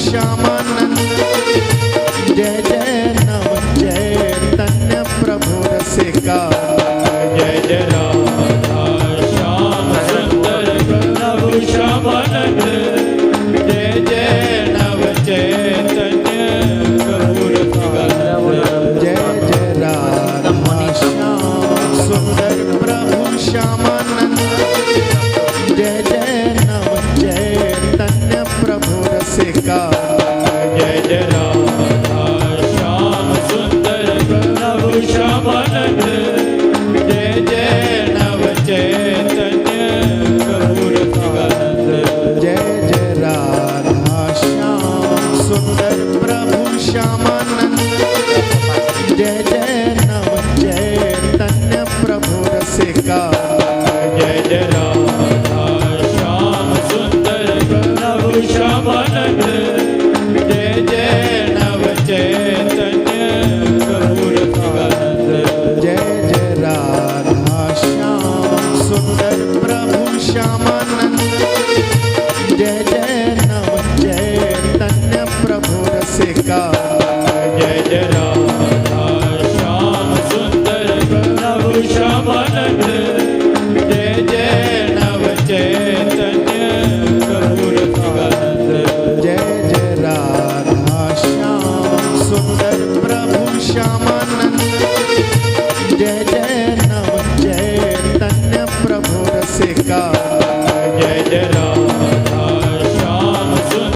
श्यामानंद जय जय नव चैतन्य प्रभु रसिका जय जय राधा श्याम सुंदर प्रभु श्यामानंद जय जय नव चैतन्य प्रभु रसिका जय जय राधा श्याम सुंदर प्रभु श्यामानंद जय जय नव चैतन्य प्रभु रसिका जय जय राधा श्याम सुंदर प्रभु श्यामानंद जय जय नव चैतन्य प्रभु रसिका जय जय राधा श्याम सुंदर प्रभु श्यामानंद